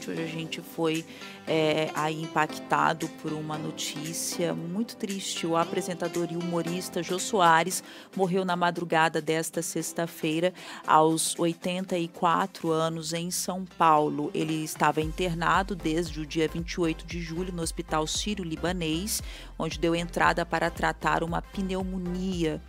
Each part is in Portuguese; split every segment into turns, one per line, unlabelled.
infelizmente hoje a gente foi aí impactado por uma notícia muito triste. O apresentador e humorista Jô Soares morreu na madrugada desta sexta-feira, aos 84 anos, em São Paulo. Ele estava internado desde o dia 28 de julho no Hospital Sírio-Libanês, onde deu entrada para tratar uma pneumonia.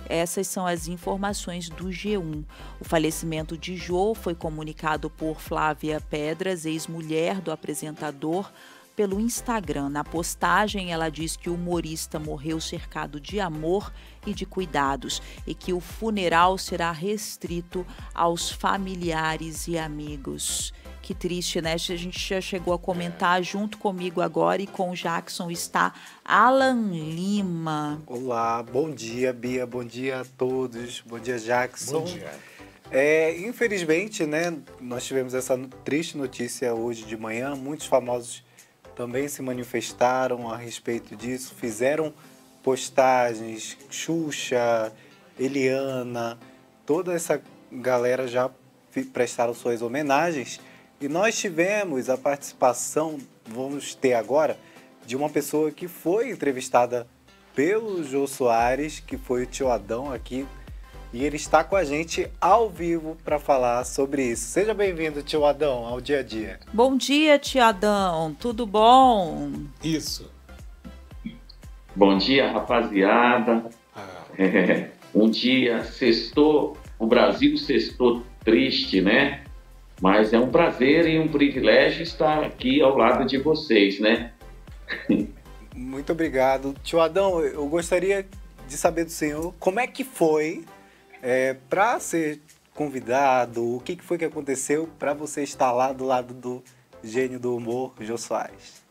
Essas são as informações do G1. O falecimento de Jô foi comunicado por Flávia Pedras, ex-mulher do apresentador, pelo Instagram. Na postagem, ela diz que o humorista morreu cercado de amor e de cuidados e que o funeral será restrito aos familiares e amigos. Que triste, né? A gente já chegou a comentar junto comigo agora, e com o Jackson está Alan Lima.
Olá, bom dia, Bia, bom dia a todos, bom dia, Jackson.
Bom dia.
Infelizmente, né, nós tivemos essa triste notícia hoje de manhã. Muitos famosos também se manifestaram a respeito disso, fizeram postagens, Xuxa, Eliana, toda essa galera já prestaram suas homenagens. E nós tivemos a participação, vamos ter agora, de uma pessoa que foi entrevistada pelo Jô Soares, que foi o tio Adão aqui, e ele está com a gente ao vivo para falar sobre isso. Seja bem-vindo, tio Adão, ao Dia a Dia.
Bom dia, tio Adão, tudo bom?
Isso.
Bom dia, rapaziada. Um dia sextou, o Brasil sextou triste, né? Mas é um prazer e um privilégio estar aqui ao lado de vocês, né?
Muito obrigado. Tio Adão, eu gostaria de saber do senhor como é que foi para ser convidado, o que foi que aconteceu para você estar lá do lado do gênio do humor, Jô Soares.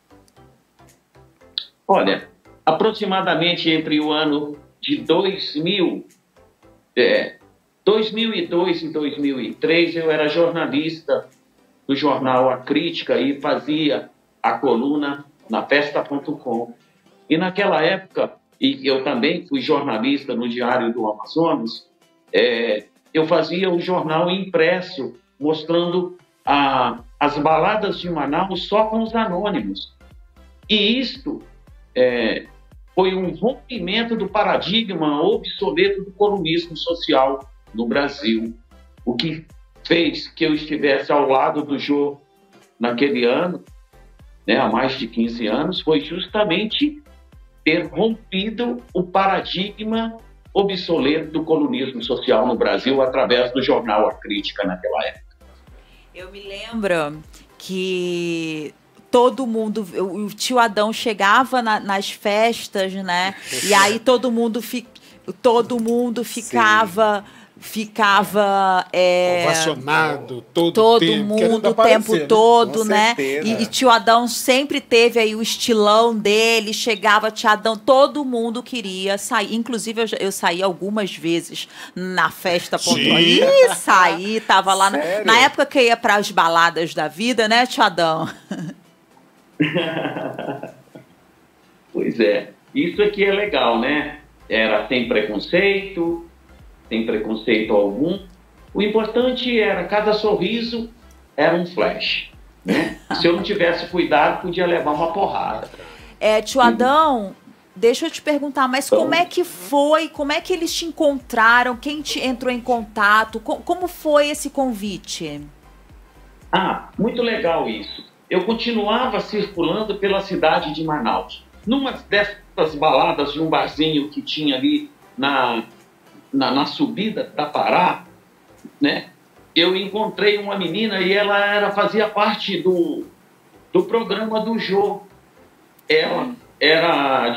Olha, aproximadamente entre o ano de 2002 e 2003, eu era jornalista do jornal A Crítica e fazia a coluna na Festa.com. E naquela época, e eu também fui jornalista no Diário do Amazonas, eu fazia o jornal impresso, mostrando as baladas de Manaus só com os anônimos. E isto foi um rompimento do paradigma obsoleto do colunismo social no Brasil. O que fez que eu estivesse ao lado do Jô naquele ano, né, há mais de 15 anos, foi justamente ter rompido o paradigma obsoleto do colunismo social no Brasil através do jornal A Crítica naquela época.
Eu me lembro que todo mundo, o tio Adão chegava nas festas, né? E aí todo mundo ficava
ovacionado todo
mundo o tempo todo, né? E tio Adão sempre teve aí o estilão dele, chegava tio Adão, todo mundo queria sair. Inclusive eu saí algumas vezes na festa pontual. E saí, tava lá na época que eu ia para as baladas da vida, né, tio Adão?
Pois é, isso aqui é legal, né? Era sem preconceito algum. O importante era, cada sorriso era um flash, né? Se eu não tivesse cuidado, podia levar uma porrada.
Tio Adão, deixa eu te perguntar, mas como é que foi, como é que eles te encontraram, quem te entrou em contato, como foi esse convite?
Muito legal isso. Eu continuava circulando pela cidade de Manaus. Numa dessas baladas de um barzinho que tinha ali na subida da Pará, né? Eu encontrei uma menina e ela fazia parte do programa do Jô. Ela era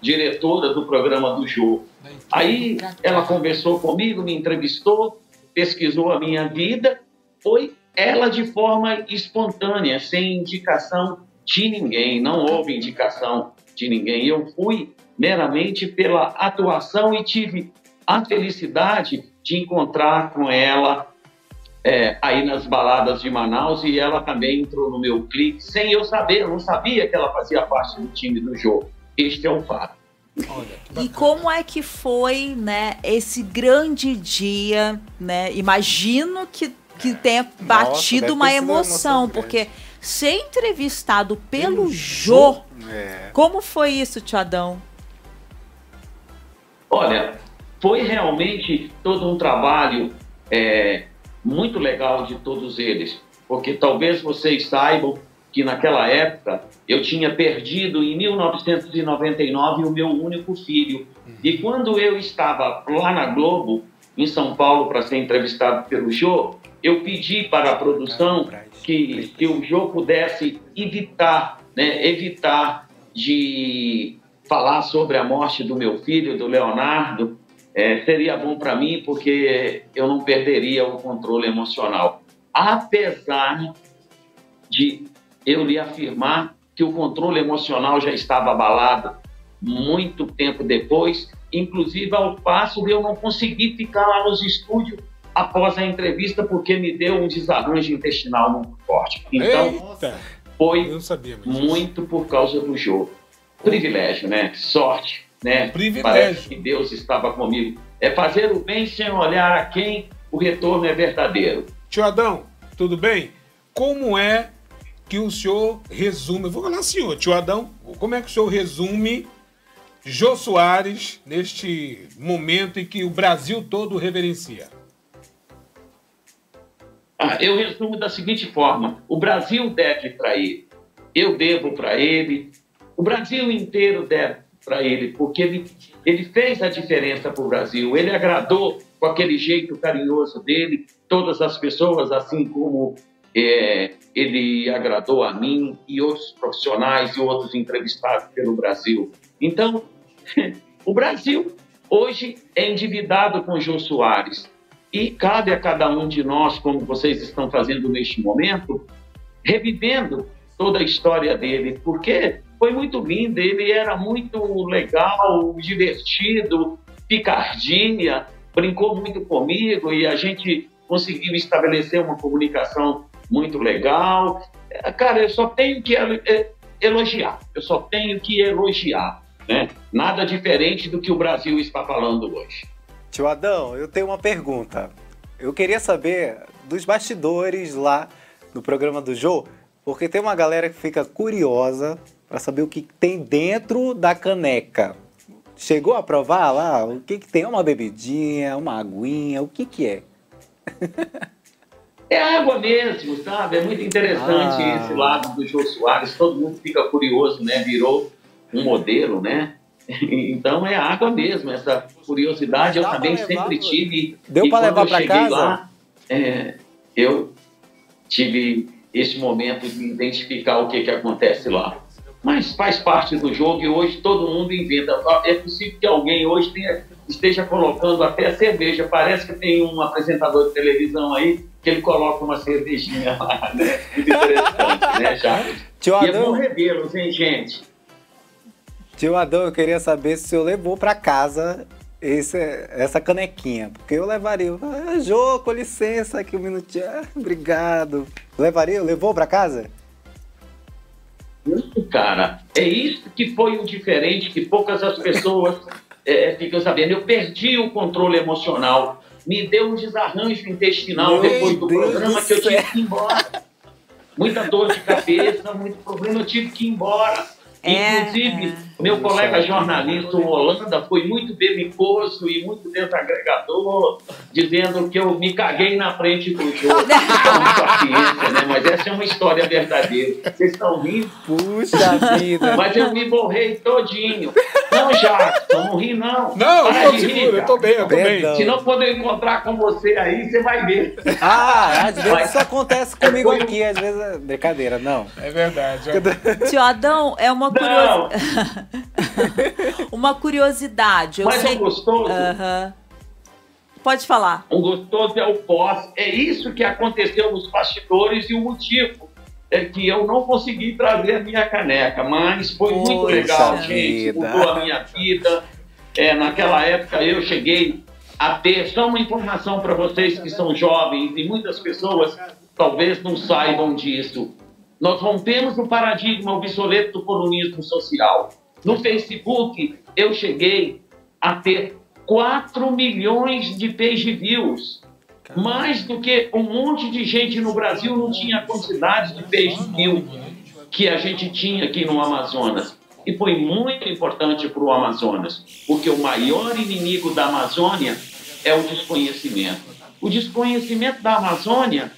diretora do programa do Jô. Aí ela conversou comigo, me entrevistou, pesquisou a minha vida, foi ela de forma espontânea, sem indicação de ninguém, não houve indicação de ninguém. Eu fui meramente pela atuação e tive a felicidade de encontrar com ela aí nas baladas de Manaus, e ela também entrou no meu clipe sem eu saber, eu não sabia que ela fazia parte do time do Jô. Este é o fato.
Olha, e como é que foi, né, esse grande dia, né? Imagino que que tenha batido
deve
uma
ter sido uma
emoção,
emoção
porque ser entrevistado pelo Jô, como foi isso, tio Adão?
Olha, foi realmente todo um trabalho muito legal de todos eles, porque talvez vocês saibam que naquela época eu tinha perdido em 1999 o meu único filho. E quando eu estava lá na Globo, em São Paulo, para ser entrevistado pelo Jô, eu pedi para a produção que o Jô pudesse evitar de falar sobre a morte do meu filho, do Leonardo. Seria bom para mim, porque eu não perderia o controle emocional. Apesar de eu lhe afirmar que o controle emocional já estava abalado muito tempo depois, inclusive ao passo de eu não conseguir ficar lá nos estúdios após a entrevista, porque me deu um desarranjo intestinal muito forte. Então, foi muito por causa do Jô. Privilégio, né? Sorte, né?
Privilégio.
Parece que Deus estava comigo. É fazer o bem sem olhar a quem o retorno é verdadeiro.
Tio Adão, tudo bem? Como é que o senhor resume... Eu vou falar senhor, tio Adão, como é que o senhor resume Jô Soares neste momento em que o Brasil todo reverencia?
Eu resumo da seguinte forma: o Brasil deve para ele, eu devo para ele, o Brasil inteiro deve para ele, porque ele fez a diferença para o Brasil, ele agradou com aquele jeito carinhoso dele, todas as pessoas, assim como ele agradou a mim e outros profissionais e outros entrevistados pelo Brasil. Então, o Brasil hoje é endividado com Jô Soares. E cabe a cada um de nós, como vocês estão fazendo neste momento, revivendo toda a história dele, porque foi muito lindo, ele era muito legal, divertido, picardia, brincou muito comigo e a gente conseguiu estabelecer uma comunicação muito legal. Cara, eu só tenho que elogiar, né? Nada diferente do que o Brasil está falando hoje.
Tio Adão, eu tenho uma pergunta. Eu queria saber dos bastidores lá no programa do Jô, porque tem uma galera que fica curiosa para saber o que tem dentro da caneca. Chegou a provar lá o que tem? Uma bebidinha, uma aguinha, o que é?
É água mesmo, sabe? É muito interessante esse lado do Jô Soares. Todo mundo fica curioso, né? Virou um modelo, né? Então é água mesmo, essa curiosidade eu também sempre tive.
Deu para levar para casa?
Lá, eu tive esse momento de identificar o que acontece lá. Mas faz parte do jogo e hoje todo mundo inventa. É possível que alguém hoje esteja colocando até cerveja. Parece que tem um apresentador de televisão aí que ele coloca uma cervejinha lá, né? Muito interessante, né, já? E é bom revê-los, hein, gente?
Tio Adão, eu queria saber se o senhor levou para casa essa canequinha, porque eu levaria. Jô, com licença aqui um minutinho. Obrigado. Levou para casa?
Cara, é isso que foi o diferente, que poucas as pessoas ficam sabendo. Eu perdi o controle emocional, me deu um desarranjo intestinal depois do programa que eu tive que ir embora. Muita dor de cabeça, muito problema, eu tive que ir embora. Inclusive, meu colega jornalista, o Holanda, foi muito belicoso e muito desagregador, dizendo que eu me caguei na frente do jogo. Com paciência, né? Mas essa é uma história verdadeira. Vocês estão rindo?
Puxa vida!
Mas eu me borrei todinho. Não, Jackson, não ri não.
Não, eu tô seguro, eu tô bem,
Se não, quando eu encontrar com você aí, você vai ver.
Às vezes isso acontece comigo aqui, às vezes é brincadeira, não.
É verdade.
Tio Adão, é uma uma curiosidade.
Mas é gostoso.
Pode falar.
O gostoso é o pós. É isso que aconteceu nos bastidores e o motivo é que eu não consegui trazer a minha caneca, mas foi muito legal, gente. Mudou a minha vida. Naquela época eu cheguei a ter, só uma informação para vocês que são jovens e muitas pessoas talvez não saibam disso. Nós rompemos o paradigma obsoleto do comunismo social. No Facebook, eu cheguei a ter 4 milhões de page views. Mais do que um monte de gente no Brasil não tinha a quantidade de peixe-rio que a gente tinha aqui no Amazonas. E foi muito importante para o Amazonas, porque o maior inimigo da Amazônia é o desconhecimento. O desconhecimento da Amazônia,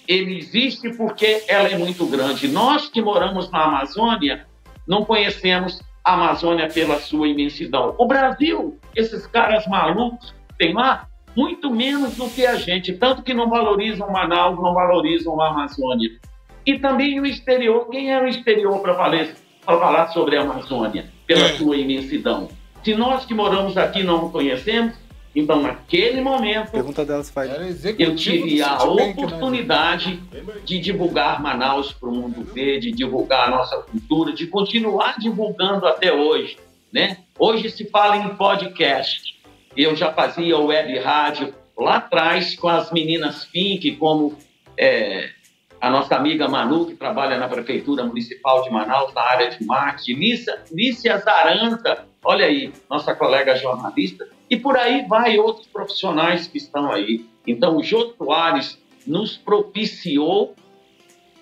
ele existe porque ela é muito grande. Nós que moramos na Amazônia, não conhecemos a Amazônia pela sua imensidão. O Brasil, esses caras malucos que tem lá, muito menos do que a gente, tanto que não valorizam Manaus, não valorizam a Amazônia. E também o exterior. Quem é o exterior para falar sobre a Amazônia, pela sua imensidão? Se nós que moramos aqui não conhecemos, então naquele momento eu tive a oportunidade de divulgar Manaus para o mundo ver, de divulgar a nossa cultura, de continuar divulgando até hoje, né? Hoje se fala em podcast. Eu já fazia web rádio lá atrás com as meninas Pink, como a nossa amiga Manu, que trabalha na Prefeitura Municipal de Manaus, na área de marketing, Lícia Zaranta, olha aí, nossa colega jornalista, e por aí vai outros profissionais que estão aí. Então, o Jô Soares nos propiciou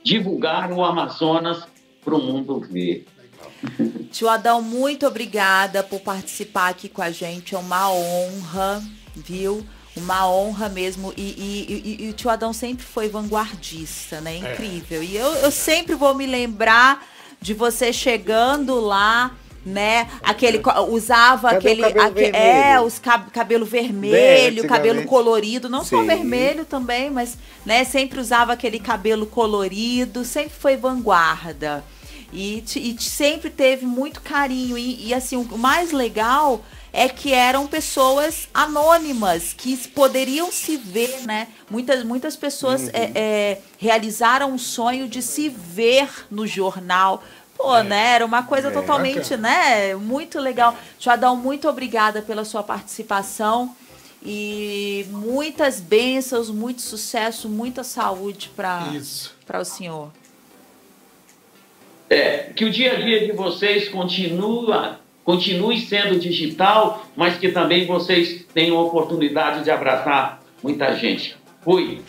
divulgar o Amazonas para o mundo ver.
Tio Adão, muito obrigada por participar aqui com a gente. É uma honra, viu? Uma honra mesmo. E o tio Adão sempre foi vanguardista, né? Incrível. E eu sempre vou me lembrar de você chegando lá, né? Usava cabelo vermelho, cabelo colorido, não só vermelho também, mas, né, sempre usava aquele cabelo colorido, sempre foi vanguarda. E sempre teve muito carinho. E assim, o mais legal é que eram pessoas anônimas, que poderiam se ver, né? Muitas pessoas realizaram o sonho de se ver no jornal. Pô, né? Era uma coisa totalmente, né? Muito legal. Tio Adão, muito obrigada pela sua participação. E muitas bênçãos, muito sucesso, muita saúde para o senhor.
Que o dia a dia de vocês continue sendo digital, mas que também vocês tenham a oportunidade de abraçar muita gente. Fui!